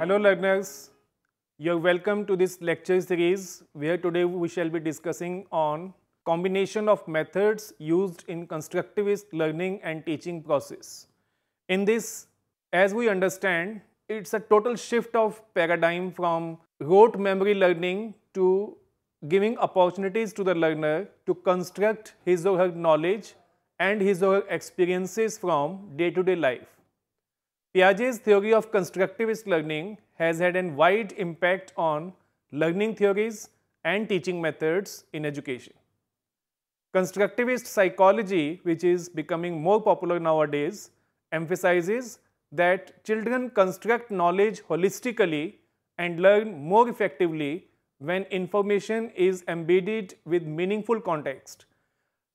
Hello learners, you're welcome to this lecture series where today we shall be discussing on combination of methods used in constructivist learning and teaching process. In this, as we understand, it's a total shift of paradigm from rote memory learning to giving opportunities to the learner to construct his or her knowledge and his or her experiences from day-to-day life. Piaget's theory of constructivist learning has had a wide impact on learning theories and teaching methods in education. Constructivist psychology, which is becoming more popular nowadays, emphasizes that children construct knowledge holistically and learn more effectively when information is embedded with meaningful context.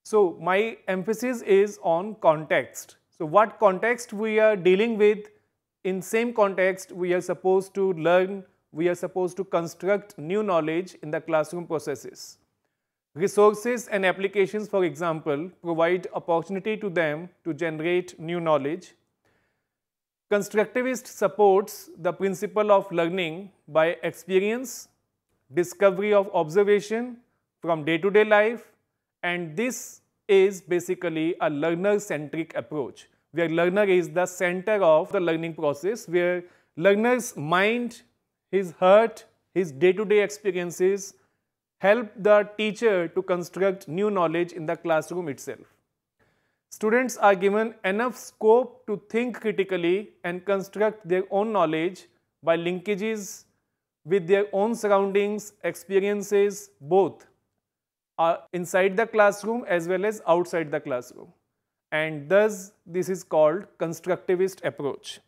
So, my emphasis is on context. So, what context we are dealing with, in same context we are supposed to learn, we are supposed to construct new knowledge in the classroom processes. Resources and applications, for example, provide opportunity to them to generate new knowledge. Constructivist supports the principle of learning by experience, discovery of observation from day-to-day life, and this is basically a learner-centric approach, where learner is the center of the learning process, where learner's mind, his heart, his day-to-day experiences help the teacher to construct new knowledge in the classroom itself. Students are given enough scope to think critically and construct their own knowledge by linkages with their own surroundings, experiences, both inside the classroom as well as outside the classroom. And thus, this is called constructivist approach.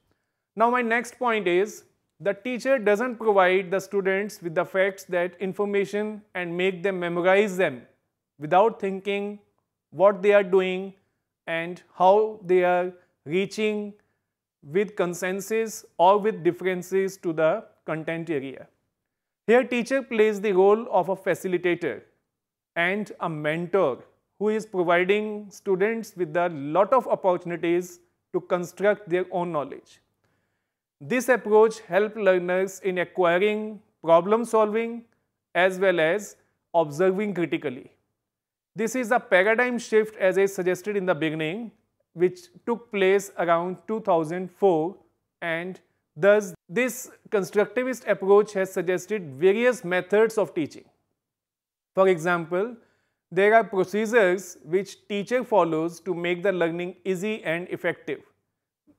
Now, my next point is, the teacher doesn't provide the students with the facts, that information, and make them memorize them without thinking what they are doing and how they are reaching with consensus or with differences to the content area. Here, teacher plays the role of a facilitator and a mentor who is providing students with a lot of opportunities to construct their own knowledge. This approach helps learners in acquiring problem solving as well as observing critically. This is a paradigm shift, as I suggested in the beginning, which took place around 2004, and thus this constructivist approach has suggested various methods of teaching. For example, there are procedures which teacher follows to make the learning easy and effective.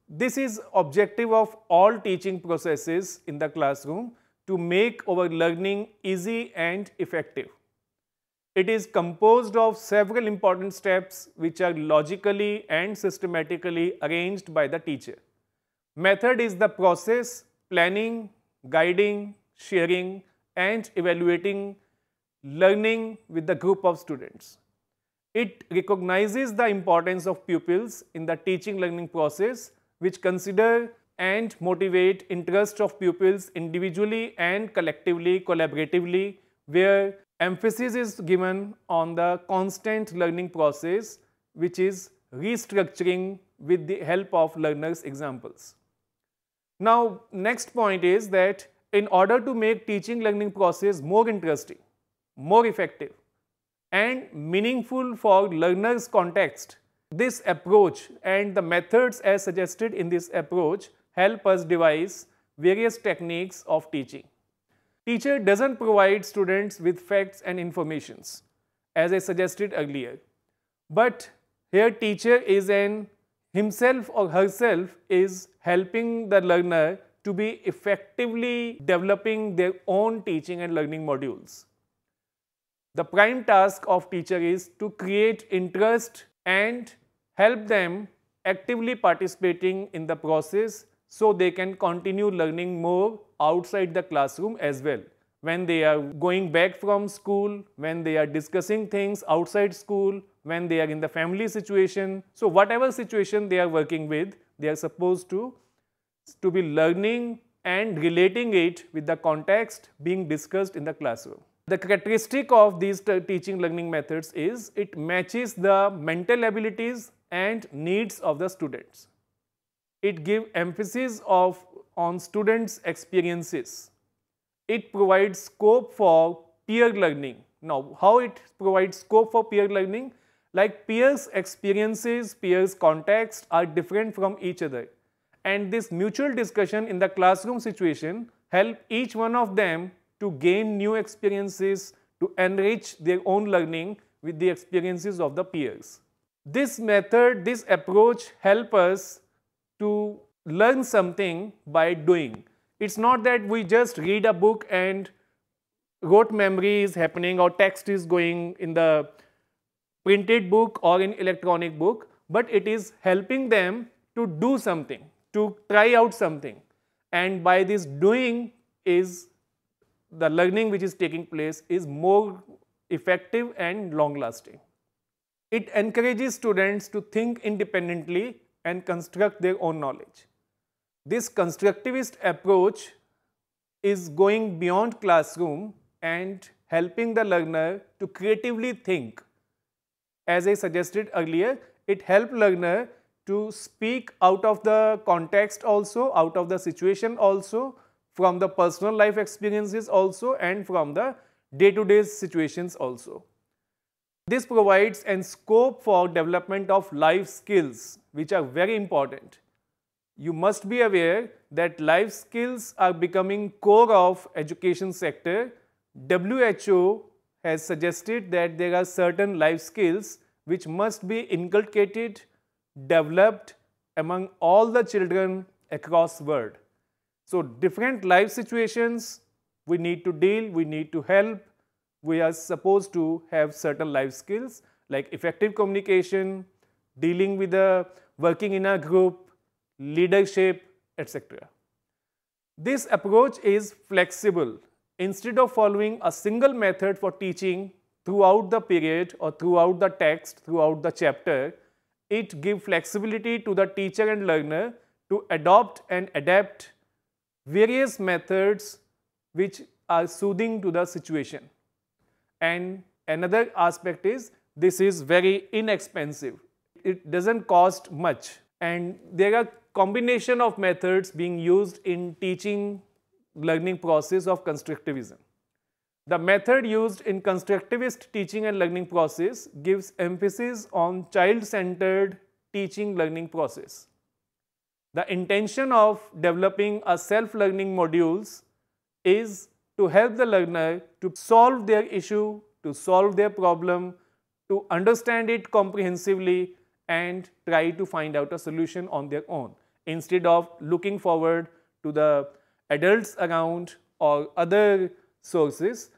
This is objective of all teaching processes in the classroom, to make our learning easy and effective. It is composed of several important steps which are logically and systematically arranged by the teacher. Method is the process, planning, guiding, sharing, and evaluating learning with the group of students. It recognizes the importance of pupils in the teaching learning process, which consider and motivate interest of pupils individually and collectively, collaboratively, where emphasis is given on the constant learning process, which is restructuring with the help of learners' examples. Now, next point is that in order to make teaching learning process more interesting, more effective, and meaningful for learners' context, this approach and the methods as suggested in this approach help us devise various techniques of teaching. Teacher doesn't provide students with facts and informations, as I suggested earlier, but here teacher is himself or herself is helping the learner to be effectively developing their own teaching and learning modules. The prime task of teacher is to create interest and help them actively participating in the process, so they can continue learning more outside the classroom as well. When they are going back from school, when they are discussing things outside school, when they are in the family situation, so whatever situation they are working with, they are supposed to be learning and relating it with the context being discussed in the classroom. The characteristic of these teaching learning methods is it matches the mental abilities and needs of the students. It gives emphasis of on students' experiences. It provides scope for peer learning. Now, how it provides scope for peer learning? Like peers' experiences, peers' contexts are different from each other. And this mutual discussion in the classroom situation help each one of them to gain new experiences, to enrich their own learning with the experiences of the peers. This method, this approach help us to learn something by doing. It's not that we just read a book and rote memory is happening or text is going in the printed book or in electronic book, but it is helping them to do something, to try out something. And by this doing is the learning which is taking place is more effective and long lasting. It encourages students to think independently and construct their own knowledge. This constructivist approach is going beyond classroom and helping the learner to creatively think. As I suggested earlier, it helps learner to speak out of the context also, out of the situation also, from the personal life experiences also, and from the day-to-day situations also. This provides a scope for development of life skills, which are very important. You must be aware that life skills are becoming core of education sector. WHO has suggested that there are certain life skills which must be inculcated, developed among all the children across the world. So different life situations we need to deal, we need to help. We are supposed to have certain life skills like effective communication, dealing with working in a group, leadership, etc. This approach is flexible. Instead of following a single method for teaching throughout the period or throughout the text, throughout the chapter, it gives flexibility to the teacher and learner to adopt and adapt various methods which are soothing to the situation. And another aspect is this is very inexpensive. It doesn't cost much, and there are combination of methods being used in teaching learning process of constructivism. The method used in constructivist teaching and learning process gives emphasis on child-centered teaching learning process. The intention of developing a self-learning modules is to help the learner to solve their issue, to solve their problem, to understand it comprehensively and try to find out a solution on their own, instead of looking forward to the adults around or other sources.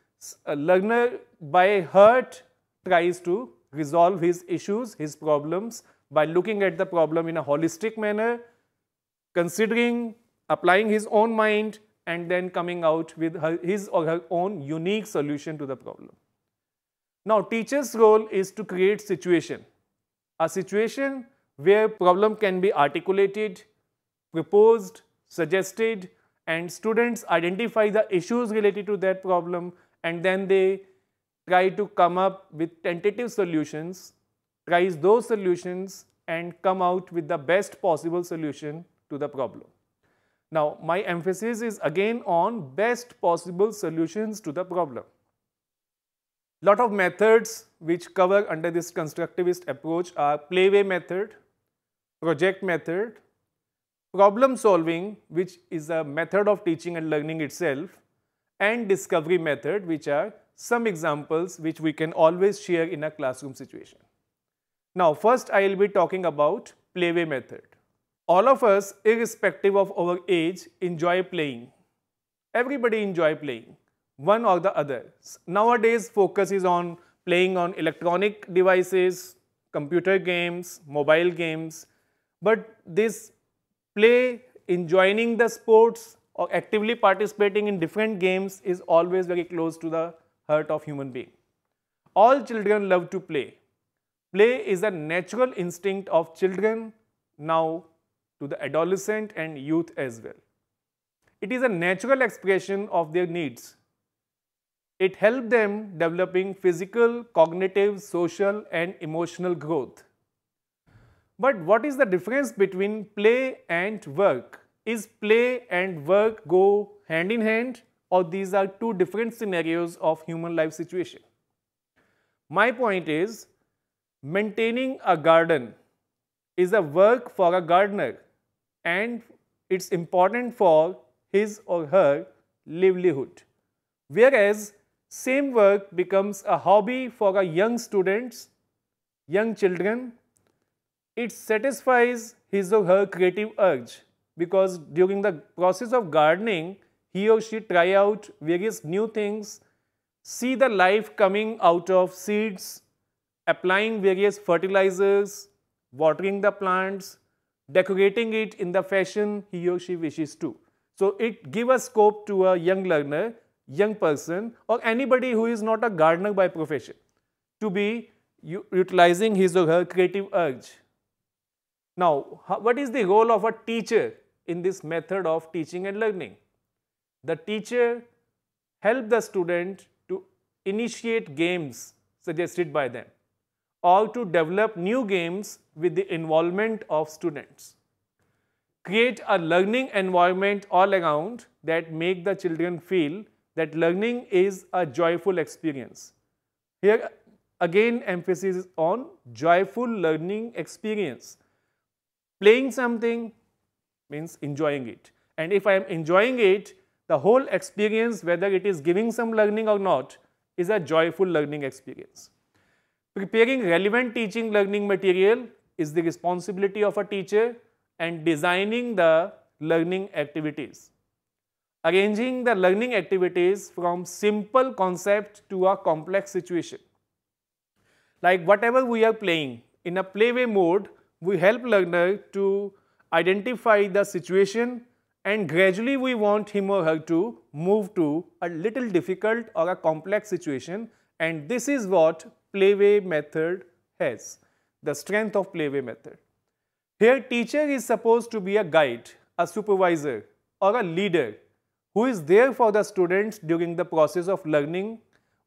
A learner by heart tries to resolve his issues, his problems by looking at the problem in a holistic manner, considering, applying his own mind and then coming out with his or her own unique solution to the problem. Now, teacher's role is to create a situation where problem can be articulated, proposed, suggested, and students identify the issues related to that problem, and then they try to come up with tentative solutions, tries those solutions and come out with the best possible solution to the problem. Now, my emphasis is again on best possible solutions to the problem. Lot of methods which cover under this constructivist approach are playway method, project method, problem solving, which is a method of teaching and learning itself, and discovery method, which are some examples which we can always share in a classroom situation. Now, first I will be talking about playway method. All of us, irrespective of our age, enjoy playing. Everybody enjoy playing, one or the other. Nowadays, focus is on playing on electronic devices, computer games, mobile games, but this play, enjoying the sports or actively participating in different games is always very close to the heart of human being. All children love to play. Play is a natural instinct of children, now to the adolescent and youth as well. It is a natural expression of their needs. It helps them developing physical, cognitive, social and emotional growth. But what is the difference between play and work? is play and work go hand in hand, or these are two different scenarios of human life situation? My point is, maintaining a garden is a work for a gardener and it's important for his or her livelihood. Whereas same work becomes a hobby for a young students, young children, it satisfies his or her creative urge, because during the process of gardening, he or she try out various new things, see the life coming out of seeds, applying various fertilizers, watering the plants, decorating it in the fashion he or she wishes to. So it gives a scope to a young learner, young person, or anybody who is not a gardener by profession to be utilizing his or her creative urge. Now, what is the role of a teacher in this method of teaching and learning? The teacher helps the student to initiate games suggested by them, or to develop new games with the involvement of students. Create a learning environment all around that make the children feel that learning is a joyful experience. Here again emphasis is on joyful learning experience. Playing something means enjoying it. And if I am enjoying it, the whole experience, whether it is giving some learning or not, is a joyful learning experience. Preparing relevant teaching learning material is the responsibility of a teacher, and designing the learning activities. Arranging the learning activities from simple concept to a complex situation. Like whatever we are playing, in a playway mode, we help learner to identify the situation, and gradually we want him or her to move to a little difficult or a complex situation, and this is what playway method has, the strength of playway method. Here teacher is supposed to be a guide, a supervisor or a leader who is there for the students during the process of learning,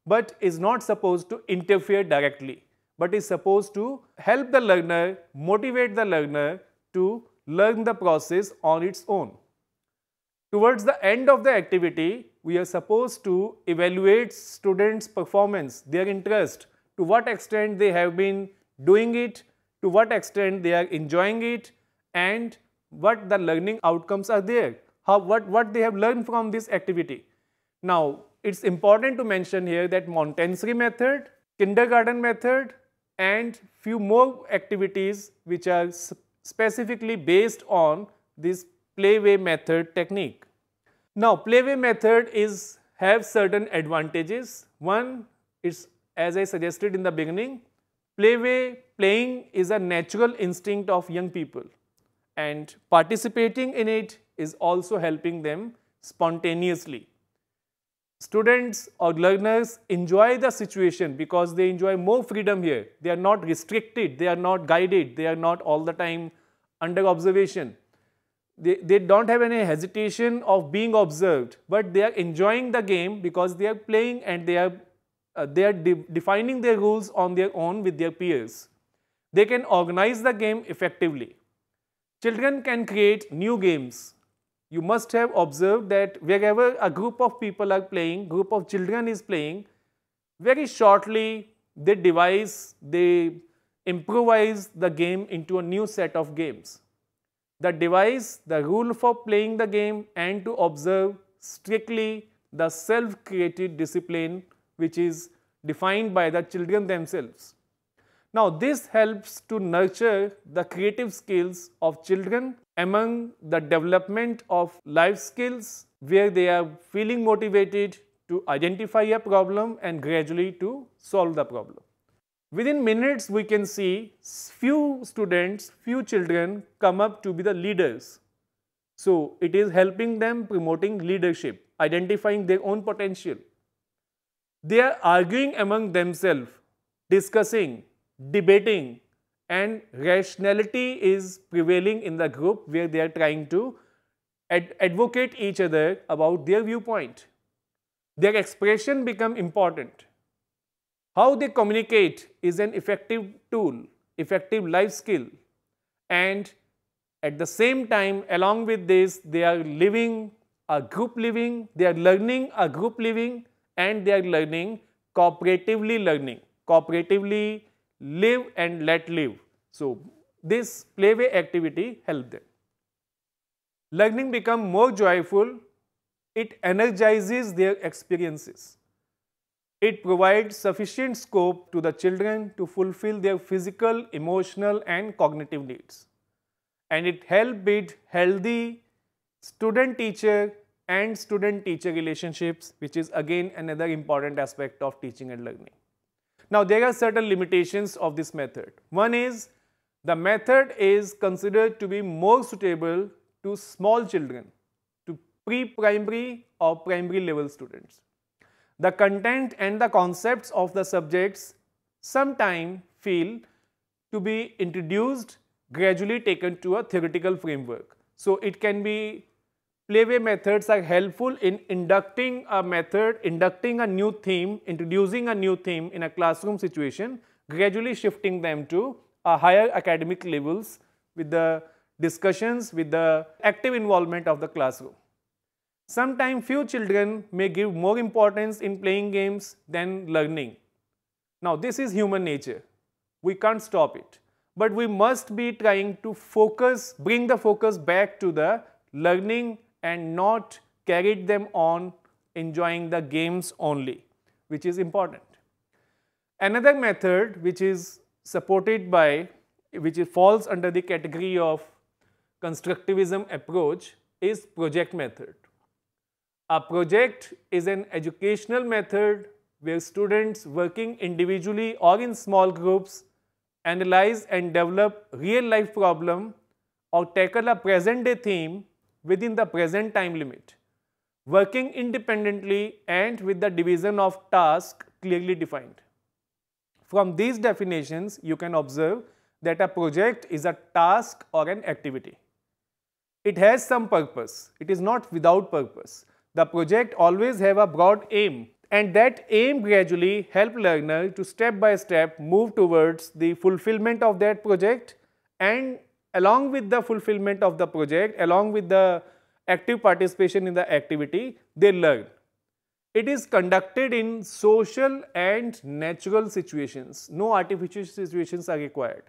but is not supposed to interfere directly, but is supposed to help the learner, motivate the learner to learn the process on its own. Towards the end of the activity, we are supposed to evaluate students' performance, their interest, to what extent they have been doing it, to what extent they are enjoying it, and what the learning outcomes are there, what they have learned from this activity. Now, it's important to mention here that Montessori method, kindergarten method, and few more activities which are specifically based on this playway method technique. Now, playway method have certain advantages. One is, as I suggested in the beginning, playing is a natural instinct of young people, and participating in it is also helping them spontaneously. Students or learners enjoy the situation because they enjoy more freedom here. They are not restricted, they are not guided, they are not all the time under observation. They don't have any hesitation of being observed, but they are enjoying the game because they are playing, and they are defining their rules on their own with their peers. They can organize the game effectively. Children can create new games. You must have observed that wherever a group of people are playing, group of children is playing, very shortly they improvise the game into a new set of games. The device, the rule for playing the game, and to observe strictly the self-created discipline which is defined by the children themselves. Now, this helps to nurture the creative skills of children among the development of life skills, where they are feeling motivated to identify a problem and gradually to solve the problem. Within minutes, we can see few students, few children come up to be the leaders. So, it is helping them promoting leadership, identifying their own potential. They are arguing among themselves, discussing, debating, and rationality is prevailing in the group where they are trying to advocate each other about their viewpoint. Their expression become important. How they communicate is an effective tool, effective life skill, and At the same time, along with this, they are living a group living, they are learning a group living, and they are learning cooperatively learning. Cooperatively live and let live. So, this playway activity helps them. Learning become more joyful, it energizes their experiences. It provides sufficient scope to the children to fulfill their physical, emotional and cognitive needs. And it helps build healthy student-teacher and student-teacher relationships, which is again another important aspect of teaching and learning. Now, there are certain limitations of this method. One is, the method is considered to be more suitable to small children, to pre-primary or primary level students. The content and the concepts of the subjects sometimes feel to be introduced, gradually taken to a theoretical framework. So, it can be, playway methods are helpful in inducting a method, inducting a new theme, introducing a new theme in a classroom situation, gradually shifting them to a higher academic levels with the discussions, with the active involvement of the classroom. Sometimes few children may give more importance in playing games than learning. Now, this is human nature. We can't stop it. But we must be trying to focus, bring the focus back to the learning and not carry them on enjoying the games only, which is important. Another method which is supported by, which falls under the category of constructivism approach, is project method. A project is an educational method where students working individually or in small groups analyze and develop real-life problem or tackle a present-day theme within the present time limit, working independently and with the division of task clearly defined. From these definitions, you can observe that a project is a task or an activity. It has some purpose. It is not without purpose. The project always have a broad aim, and that aim gradually help learner to step by step move towards the fulfillment of that project, and along with the fulfillment of the project, along with the active participation in the activity, they learn. It is conducted in social and natural situations. No artificial situations are required.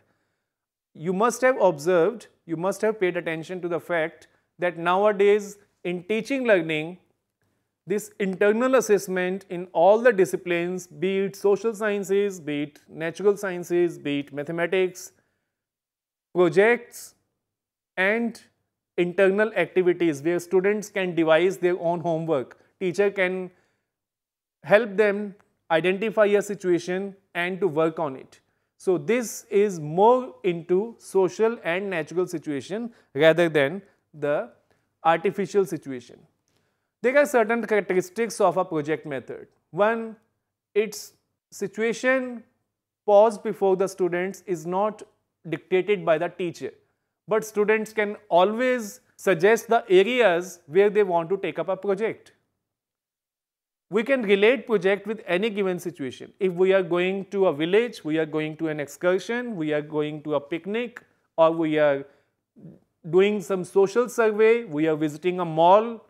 You must have observed, you must have paid attention to the fact that nowadays in teaching learning, this internal assessment in all the disciplines, be it social sciences, be it natural sciences, be it mathematics, projects and internal activities where students can devise their own homework. Teacher can help them identify a situation and to work on it. So, this is more into social and natural situation rather than the artificial situation. There are certain characteristics of a project method. One, its situation paused before the students is not dictated by the teacher, but students can always suggest the areas where they want to take up a project. We can relate project with any given situation. If we are going to a village, we are going to an excursion, we are going to a picnic, or we are doing some social survey, we are visiting a mall,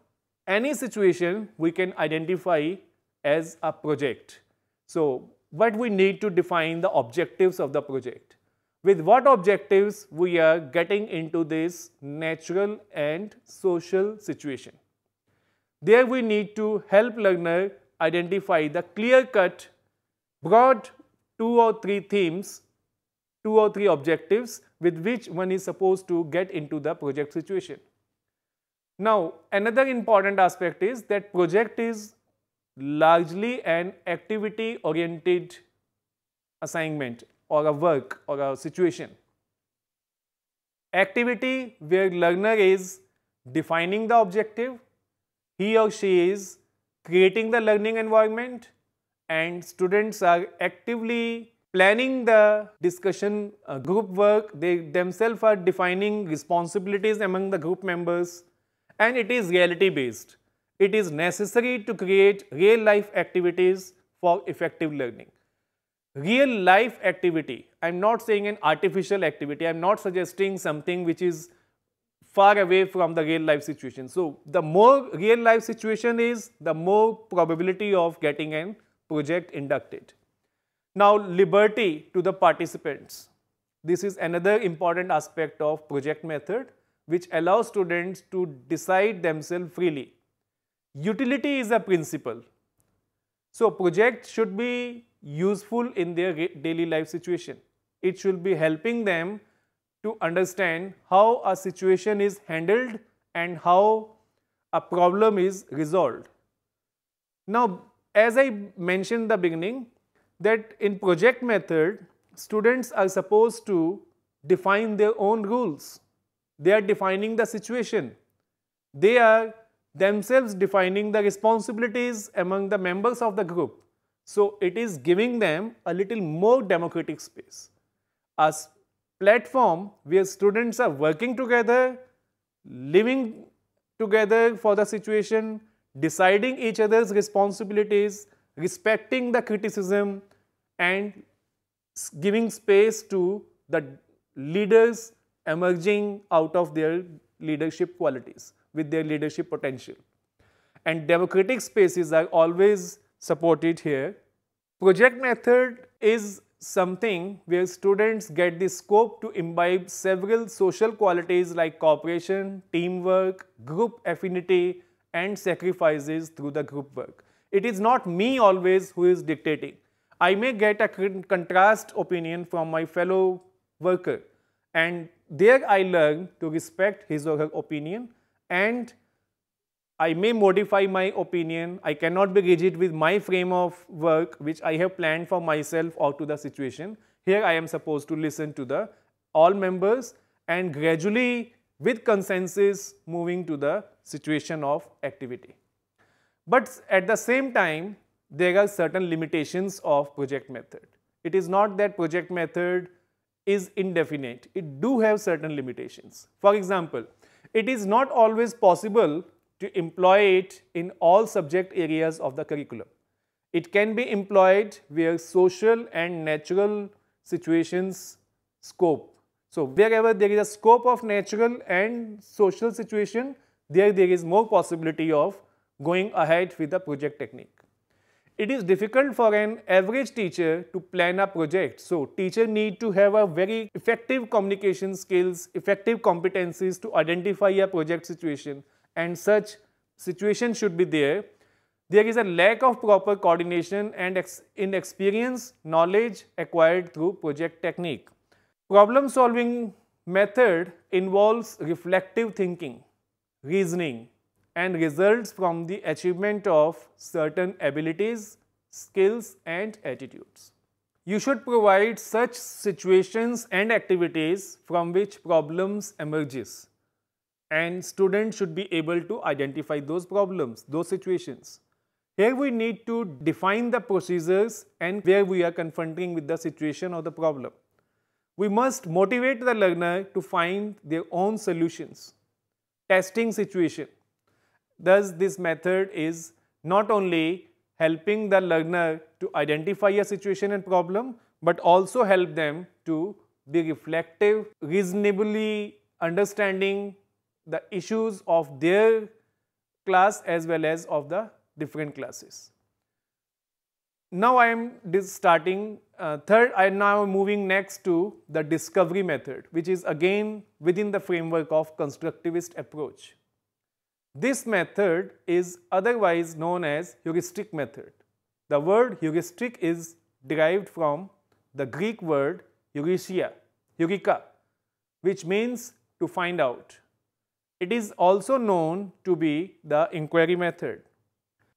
any situation we can identify as a project. So, what we need to define the objectives of the project. With what objectives we are getting into this natural and social situation. There we need to help learner identify the clear-cut, broad 2 or 3 themes, 2 or 3 objectives with which one is supposed to get into the project situation. Now, another important aspect is that project is largely an activity-oriented assignment or a work or a situation. Activity where learner is defining the objective, he or she is creating the learning environment, and students are actively planning the discussion group work. They themselves are defining responsibilities among the group members, and it is reality based. It is necessary to create real life activities for effective learning. Real life activity, I am not saying an artificial activity, I am not suggesting something which is far away from the real life situation. So the more real life situation is, the more probability of getting a project inducted. Now, liberty to the participants. This is another important aspect of project method, which allows students to decide themselves freely. Utility is a principle. So project should be useful in their daily life situation. It should be helping them to understand how a situation is handled and how a problem is resolved. Now, as I mentioned in the beginning, that in project method, students are supposed to define their own rules. They are defining the situation. They are themselves defining the responsibilities among the members of the group. So it is giving them a little more democratic space. A platform where students are working together, living together for the situation, deciding each other's responsibilities, respecting the criticism, and giving space to the leaders emerging out of their leadership qualities with their leadership potential. And democratic spaces are always supported here. Project method is something where students get the scope to imbibe several social qualities like cooperation, teamwork, group affinity, and sacrifices through the group work. It is not me always who is dictating. I may get a contrast opinion from my fellow worker, and there I learn to respect his or her opinion, and I may modify my opinion. I cannot be rigid with my frame of work which I have planned for myself or to the situation. Here I am supposed to listen to the all members and gradually with consensus moving to the situation of activity. But at the same time, there are certain limitations of project method. It is not that project method is indefinite. It do have certain limitations. For example, it is not always possible to employ it in all subject areas of the curriculum. It can be employed where social and natural situations scope. So wherever there is a scope of natural and social situation, there is more possibility of going ahead with the project technique. It is difficult for an average teacher to plan a project. So teacher need to have a very effective communication skills, effective competencies to identify a project situation, and such situation should be there. There is a lack of proper coordination and inexperience, knowledge acquired through project technique. Problem solving method involves reflective thinking, reasoning, and results from the achievement of certain abilities, skills, and attitudes. You should provide such situations and activities from which problems emerges, and students should be able to identify those problems, those situations. Here we need to define the procedures and where we are confronting with the situation or the problem. We must motivate the learner to find their own solutions. Testing situation. Thus, this method is not only helping the learner to identify a situation and problem, but also help them to be reflective, reasonably understanding the issues of their class as well as of the different classes. Now I am now moving next to the discovery method, which is again within the framework of constructivist approach. This method is otherwise known as heuristic method. The word heuristic is derived from the Greek word heureka, which means to find out. It is also known to be the inquiry method.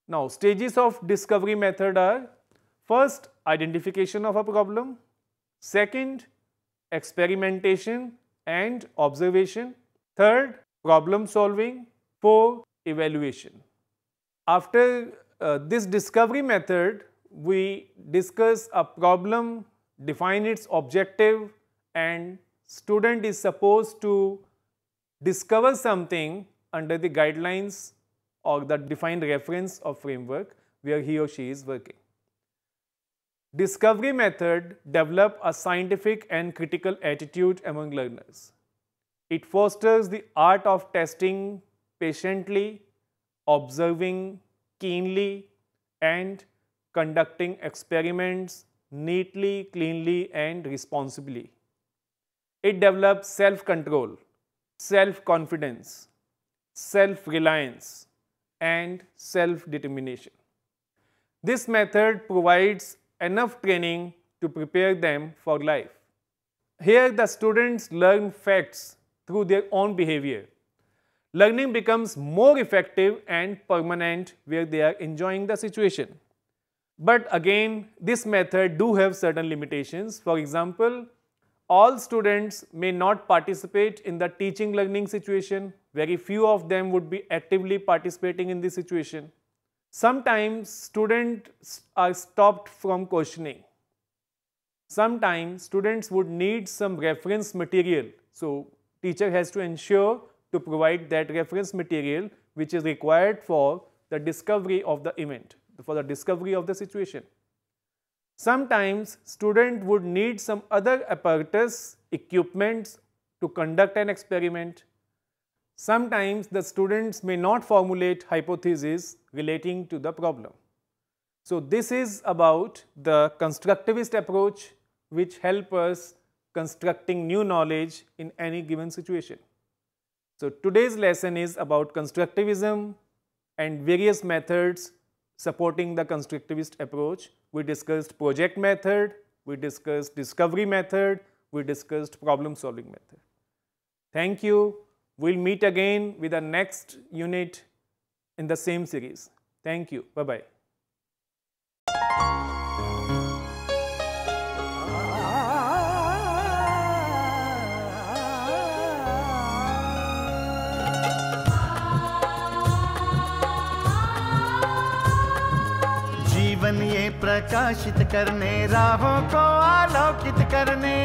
Now, stages of discovery method are: first, identification of a problem; second, experimentation and observation; third, problem solving; fourth, evaluation. After this discovery method, we discuss a problem, define its objective, and student is supposed to discover something under the guidelines or the defined reference or framework where he or she is working. Discovery method develop a scientific and critical attitude among learners. It fosters the art of testing patiently, observing keenly, and conducting experiments neatly, cleanly, and responsibly. It develops self-control, self-confidence, self-reliance, and self-determination. This method provides enough training to prepare them for life. Here, the students learn facts through their own behavior. Learning becomes more effective and permanent where they are enjoying the situation. But again, this method do have certain limitations. For example, all students may not participate in the teaching learning situation. Very few of them would be actively participating in this situation. Sometimes students are stopped from questioning. Sometimes students would need some reference material. So teacher has to ensure to provide that reference material which is required for the discovery of the event, for the discovery of the situation. Sometimes student would need some other apparatus, equipments to conduct an experiment. Sometimes the students may not formulate hypotheses relating to the problem. So this is about the constructivist approach which help us constructing new knowledge in any given situation. So today's lesson is about constructivism and various methods supporting the constructivist approach. We discussed project method, we discussed discovery method, we discussed problem solving method. Thank you. We'll meet again with the next unit in the same series. Thank you. Bye-bye. जीवन ये प्रकाशित करने, राहों को आलोकित करने,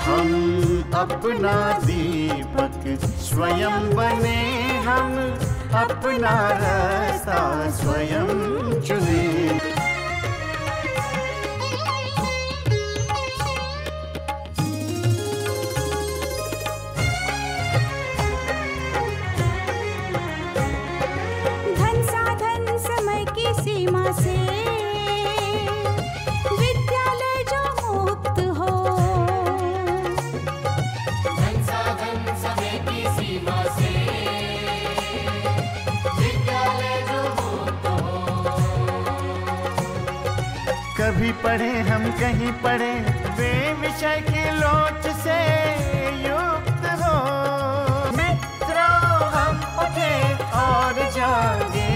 हम अपना दीपक स्वयं बने, हम अपना रास्ता स्वयं चुने। से विद्यालय जो मुक्त हो, धन साधन समय की सीमा से विद्यालय जो मुक्त हो। कभी पढ़े हम कहीं पढ़े, वे विषय की लोच से युक्त हो। मित्रों हम उठे और जागे,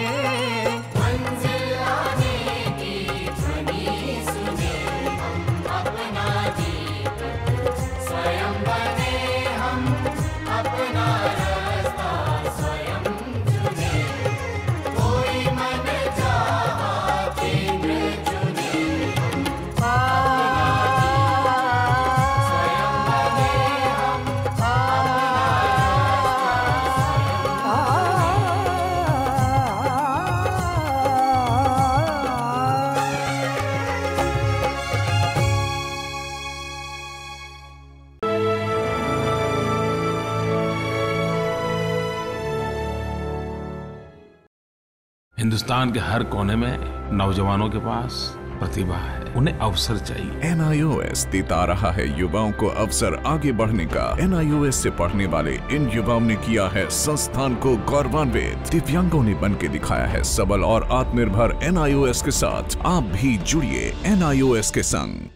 हिंदुस्तान के हर कोने में नौजवानों के पास प्रतिभा है, उन्हें अवसर चाहिए। NIOS देता रहा है युवाओं को अवसर आगे बढ़ने का। NIOS से पढ़ने वाले इन युवाओं ने किया है संस्थान को गौरवान्वित। दिव्यांगों ने बन के दिखाया है सबल और आत्मनिर्भर। NIOS के साथ आप भी जुड़िए NIOS के संग।